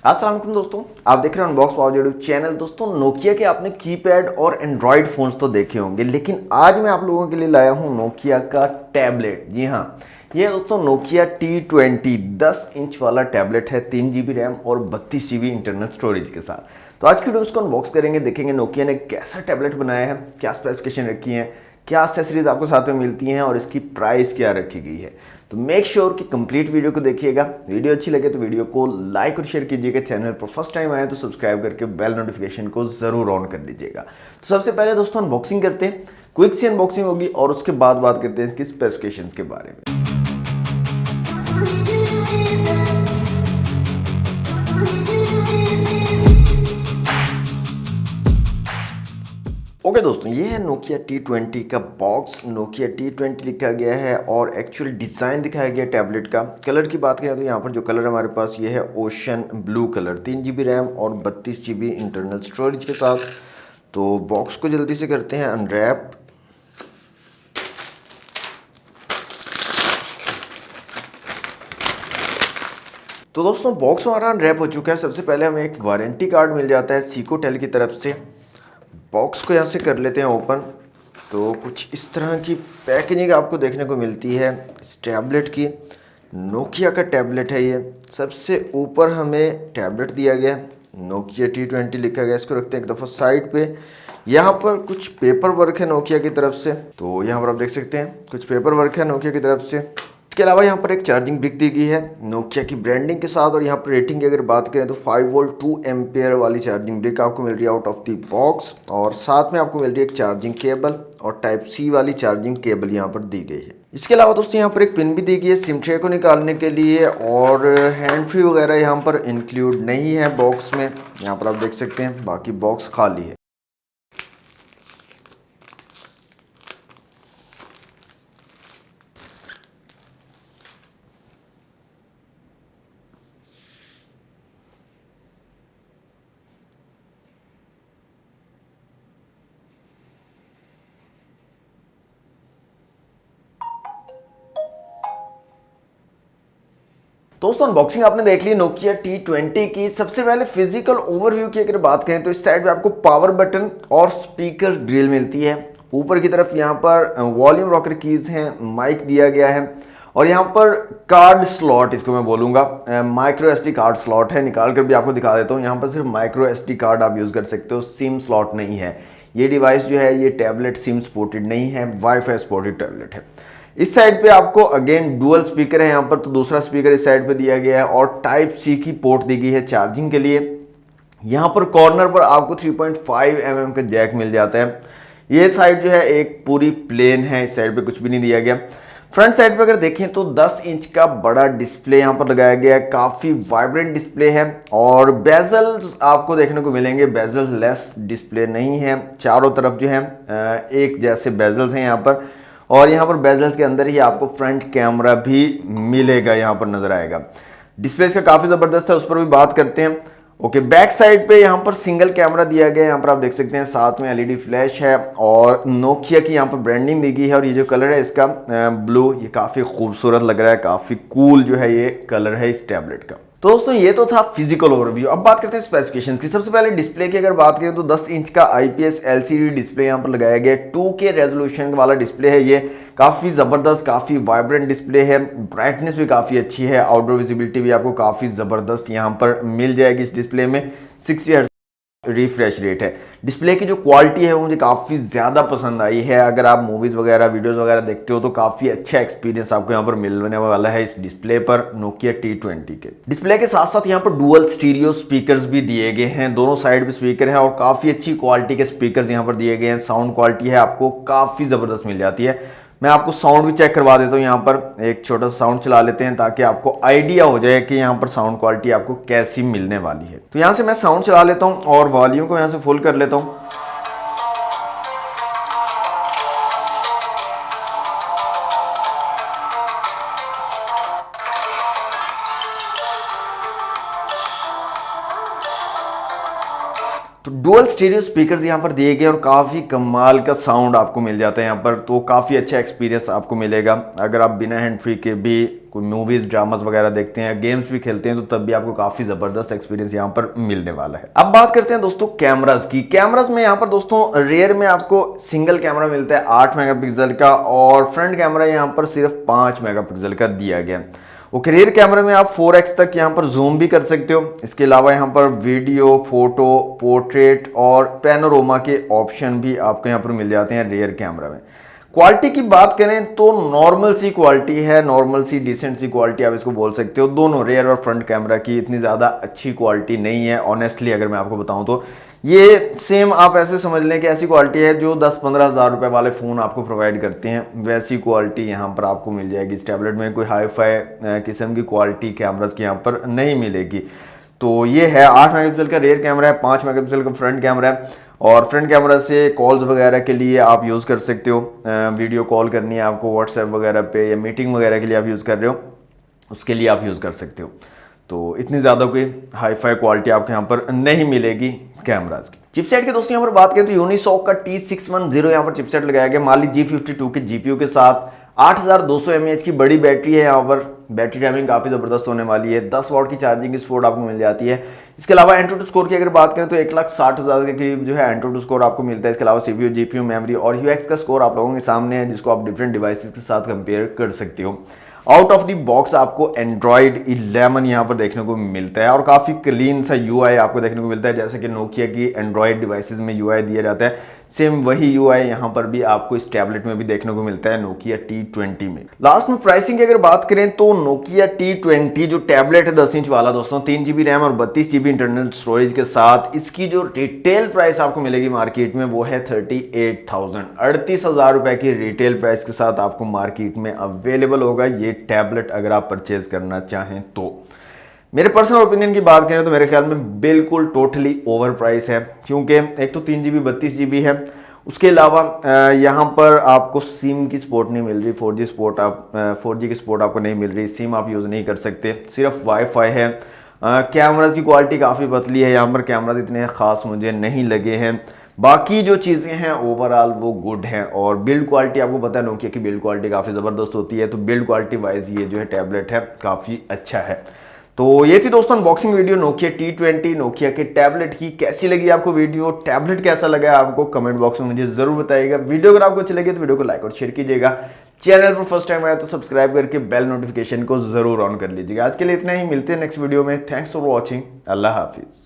अस्सलाम वालेकुम दोस्तों, आप देख रहे हैं अनबॉक्स पावर यूट्यूब चैनल। दोस्तों, नोकिया के आपने कीपैड और एंड्रॉयड फोन्स तो देखे होंगे, लेकिन आज मैं आप लोगों के लिए लाया हूं नोकिया का टैबलेट। जी हाँ, ये दोस्तों नोकिया T20 10 इंच वाला टैबलेट है, 3 GB रैम और 32 GB इंटरनल स्टोरेज के साथ। तो आज की वीडियो उसको अनबॉक्स करेंगे, देखेंगे नोकिया ने कैसा टैबलेट बनाया है, क्या स्पेसिफिकेशन रखी है, क्या एक्सेसरीज आपको साथ में मिलती हैं और इसकी प्राइस क्या रखी गई है। तो मेक श्योर कि कंप्लीट वीडियो को देखिएगा। वीडियो अच्छी लगे तो वीडियो को लाइक और शेयर कीजिएगा। चैनल पर फर्स्ट टाइम आए तो सब्सक्राइब करके बेल नोटिफिकेशन को जरूर ऑन कर दीजिएगा। तो सबसे पहले दोस्तों अनबॉक्सिंग करते हैं, क्विक सी अनबॉक्सिंग होगी और उसके बाद बात करते हैं इसकी स्पेसिफिकेशंस के बारे में। ओके दोस्तों, ये है नोकिया T20 का बॉक्स। नोकिया T20 लिखा गया है और एक्चुअल डिज़ाइन दिखाया गया टैबलेट का। कलर की बात करें तो यहाँ पर जो कलर हमारे पास ये है ocean blue colour, 3 GB RAM और 32 GB इंटरनल स्टोरेज के साथ। तो बॉक्स को जल्दी से करते हैं अनरैप। तो दोस्तों बॉक्स हमारा अनरैप हो चुका है। सबसे पहले हमें एक वारंटी कार्ड मिल जाता है सिकोटेल की तरफ से। बॉक्स को यहाँ से कर लेते हैं ओपन। तो कुछ इस तरह की पैकेजिंग आपको देखने को मिलती है इस टैबलेट की। नोकिया का टैबलेट है ये। सबसे ऊपर हमें टैबलेट दिया गया, नोकिया T20 लिखा गया। इसको रखते हैं एक दफ़ा साइड पे। यहाँ पर कुछ पेपर वर्क है नोकिया की तरफ से। तो यहाँ पर आप देख सकते हैं कुछ पेपर वर्क है नोकिया की तरफ से। इसके अलावा यहाँ पर एक चार्जिंग ब्रिक दी गई है नोकिया की ब्रांडिंग के साथ। और यहाँ पर रेटिंग की अगर बात करें तो 5 वोल्ट 2 एम्पेयर वाली चार्जिंग ब्रिक आपको मिल रही है आउट ऑफ द बॉक्स। और साथ में आपको मिल रही है एक चार्जिंग केबल और टाइप C वाली चार्जिंग केबल यहाँ पर दी गई है। इसके अलावा दोस्तों यहाँ पर एक पिन भी दी गई है सिम ट्रे को निकालने के लिए। और हैंड फ्री वगैरह यहाँ पर इंक्लूड नहीं है बॉक्स में। यहाँ पर आप देख सकते हैं बाकी बॉक्स खाली है। दोस्तों अनबॉक्सिंग आपने देख ली नोकिया T20 की। सबसे पहले फिजिकल ओवरव्यू की अगर बात करें तो इस साइड पे आपको पावर बटन और स्पीकर ग्रिल मिलती है। ऊपर की तरफ यहाँ पर वॉल्यूम रॉकर कीज हैं, माइक दिया गया है और यहाँ पर कार्ड स्लॉट, इसको मैं बोलूँगा माइक्रो SD कार्ड स्लॉट है। निकाल कर भी आपको दिखा देता हूँ। यहाँ पर सिर्फ माइक्रो SD कार्ड आप यूज़ कर सकते हो, सिम स्लॉट नहीं है। ये डिवाइस जो है ये टैबलेट सिम सपोर्टेड नहीं है, वाईफाई सपोर्टेड टैबलेट है। इस साइड पे आपको अगेन डुअल स्पीकर है यहाँ पर, तो दूसरा स्पीकर इस साइड पे दिया गया है और टाइप C की पोर्ट दी गई है चार्जिंग के लिए। यहाँ पर कॉर्नर पर आपको 3.5 mm का जैक मिल जाता है। ये साइड जो है एक पूरी प्लेन है, इस साइड पे कुछ भी नहीं दिया गया। फ्रंट साइड पे अगर देखें तो 10 इंच का बड़ा डिस्प्ले यहाँ पर लगाया गया है, काफ़ी वाइब्रेंट डिस्प्ले है। और बेजल्स आपको देखने को मिलेंगे, बेजल्स लेस डिस्प्ले नहीं है। चारों तरफ जो है एक जैसे बेजल्स हैं यहाँ पर। और यहाँ पर बेजल्स के अंदर ही आपको फ्रंट कैमरा भी मिलेगा, यहाँ पर नजर आएगा। डिस्प्ले इसका काफ़ी ज़बरदस्त है, उस पर भी बात करते हैं। ओके, बैक साइड पे यहाँ पर सिंगल कैमरा दिया गया है। यहाँ पर आप देख सकते हैं साथ में LED फ्लैश है और नोकिया की यहाँ पर ब्रांडिंग दी गई है। और ये जो कलर है इसका ब्लू, ये काफ़ी खूबसूरत लग रहा है, काफ़ी कूल जो है ये कलर है इस टैबलेट का। तो दोस्तों ये तो था फिजिकल ओवरव्यू। अब बात करते हैं स्पेसिफिकेशंस की। सबसे पहले डिस्प्ले की अगर बात करें तो 10 इंच का IPS LCD डिस्प्ले यहाँ पर लगाया गया है। 2K रेजोल्यूशन वाला डिस्प्ले है ये, काफ़ी ज़बरदस्त, काफ़ी वाइब्रेंट डिस्प्ले है। ब्राइटनेस भी काफ़ी अच्छी है, आउटडोर विजिबिलिटी भी आपको काफ़ी ज़बरदस्त यहाँ पर मिल जाएगी इस डिस्प्ले में। 60 हर्ट्ज रिफ्रेश रेट है। डिस्प्ले की जो क्वालिटी है वो मुझे काफ़ी ज़्यादा पसंद आई है। अगर आप मूवीज़ वगैरह वीडियोस वगैरह देखते हो तो काफ़ी अच्छा एक्सपीरियंस आपको यहाँ पर मिलने वाला है इस डिस्प्ले पर नोकिया T20 के। डिस्प्ले के साथ साथ यहाँ पर डुअल स्टीरियो स्पीकर्स भी दिए गए हैं, दोनों साइड पे स्पीकर हैं और काफ़ी अच्छी क्वालिटी के स्पीकर्स यहाँ पर दिए गए हैं। साउंड क्वालिटी है आपको काफ़ी ज़बरदस्त मिल जाती है। मैं आपको साउंड भी चेक करवा देता हूँ। यहाँ पर एक छोटा सा साउंड चला लेते हैं ताकि आपको आइडिया हो जाए कि यहाँ पर साउंड क्वालिटी आपको कैसी मिलने वाली है। तो यहाँ से मैं साउंड चला लेता हूँ और वॉल्यूम को यहाँ से फुल कर लेता हूँ। तो डुअल स्टीरियो स्पीकर्स यहाँ पर दिए गए और काफ़ी कमाल का साउंड आपको मिल जाता है यहाँ पर, तो काफ़ी अच्छा एक्सपीरियंस आपको मिलेगा। अगर आप बिना हैंड फ्री के भी कोई मूवीज़ ड्रामास वगैरह देखते हैं, गेम्स भी खेलते हैं, तो तब भी आपको काफ़ी ज़बरदस्त एक्सपीरियंस यहाँ पर मिलने वाला है। अब बात करते हैं दोस्तों कैमरास की। कैमरास में यहाँ पर दोस्तों रेयर में आपको सिंगल कैमरा मिलता है 8 मेगापिक्सल का, और फ्रंट कैमरा यहाँ पर सिर्फ 5 मेगापिक्सल का दिया गया है। ओके, रियर कैमरे में आप 4x तक यहाँ पर जूम भी कर सकते हो। इसके अलावा यहाँ पर वीडियो, फोटो, पोर्ट्रेट और पैनोरामा के ऑप्शन भी आपको यहाँ पर मिल जाते हैं रियर कैमरा में। क्वालिटी की बात करें तो नॉर्मल सी क्वालिटी है, नॉर्मल सी डिसेंट सी क्वालिटी आप इसको बोल सकते हो। दोनों रियर और फ्रंट कैमरा की इतनी ज़्यादा अच्छी क्वालिटी नहीं है ऑनेस्टली, अगर मैं आपको बताऊं तो। ये सेम आप ऐसे समझ लें कि ऐसी क्वालिटी है जो 10-15 हज़ार रुपए वाले फ़ोन आपको प्रोवाइड करते हैं, वैसी क्वालिटी यहाँ पर आपको मिल जाएगी। इस टैबलेट में कोई हाई फाई किस्म की क्वालिटी कैमरास की यहाँ पर नहीं मिलेगी। तो ये है 8 मेगापिक्सल का रियर कैमरा है, 5 मेगापिक्सल का फ्रंट कैमरा है, और फ्रंट कैमरा से कॉल्स वगैरह के लिए आप यूज़ कर सकते हो। वीडियो कॉल करनी है आपको व्हाट्सएप वगैरह पे, या मीटिंग वगैरह के लिए आप यूज़ कर रहे हो, उसके लिए आप यूज़ कर सकते हो। तो इतनी ज़्यादा कोई हाई फाई क्वालिटी आपको यहाँ पर नहीं मिलेगी कैमराज की। चिपसेट के दोस्तों यहाँ पर बात करें तो यूनिसॉक का T610 यहाँ पर चिपसेट लगाया गया माली G52 के जीपीयू के साथ। 8200 mAh की बड़ी बैटरी है यहाँ पर, बैटरी टाइमिंग काफ़ी ज़बरदस्त होने वाली है। 10 वाट की चार्जिंग की सपोर्ट आपको मिल जाती है। इसके अलावा एंट्रोटू स्कोर की अगर बात करें तो 1,60,000 के करीब जो है एंट्रोटू स्कोर आपको मिलता है। इसके अलावा सीपीयू, जीपीयू, मेमोरी और यूएक्स का स्कोर आप लोगों के सामने है, जिसको आप डिफरेंट डिवाइसेस के साथ कंपेयर कर सकते हो। आउट ऑफ द बॉक्स आपको एंड्रॉइड 11 यहाँ पर देखने को मिलता है, और काफ़ी क्लीन सा यूआई आपको देखने को मिलता है। जैसे कि नोकिया की एंड्रॉइड डिवाइसेस में यूआई दिया जाता है, सेम वही यूआई यहाँ पर भी आपको इस टैबलेट में भी देखने को मिलता है नोकिया T20 में। लास्ट में प्राइसिंग की अगर बात करें तो नोकिया T20 जो टैबलेट है 10 इंच वाला दोस्तों, 3GB रैम और 32GB इंटरनल स्टोरेज के साथ, इसकी जो रिटेल प्राइस आपको मिलेगी मार्केट में वो है 38,000, 38,000 रुपए की रिटेल प्राइस के साथ आपको मार्केट में अवेलेबल होगा ये टैबलेट, अगर आप परचेज करना चाहें तो। मेरे पर्सनल ओपिनियन की बात करें तो मेरे ख्याल में बिल्कुल टोटली ओवर प्राइस है, क्योंकि एक तो 3GB 32GB है, उसके अलावा यहाँ पर आपको सिम की सपोर्ट नहीं मिल रही, 4G की सपोर्ट आपको नहीं मिल रही, सिम आप यूज़ नहीं कर सकते, सिर्फ वाईफाई है। कैमराज की क्वालिटी काफ़ी पतली है, यहाँ पर कैमराज इतने ख़ास मुझे नहीं लगे हैं। बाकी जो चीज़ें हैं ओवरऑल वो गुड हैं, और बिल्ड क्वालिटी आपको पता है नोकिया की बिल्ड क्वालिटी काफ़ी ज़बरदस्त होती है, तो बिल्ड क्वालिटी वाइज ये जो है टैबलेट है काफ़ी अच्छा है। तो ये थी दोस्तों unboxing video Nokia T20 Nokia के टैबलेट की। कैसी लगी आपको वीडियो, टैबलेट कैसा लगा आपको, कमेंट बॉक्स में मुझे जरूर बताइएगा। वीडियो अगर आपको अच्छी लगी तो वीडियो को लाइक और शेयर कीजिएगा। चैनल पर फर्स्ट टाइम आया तो सब्सक्राइब करके बेल नोटिफिकेशन को जरूर ऑन कर लीजिएगा। आज के लिए इतना ही, मिलते हैं नेक्स्ट वीडियो में। Thanks for watching, Allah Hafiz.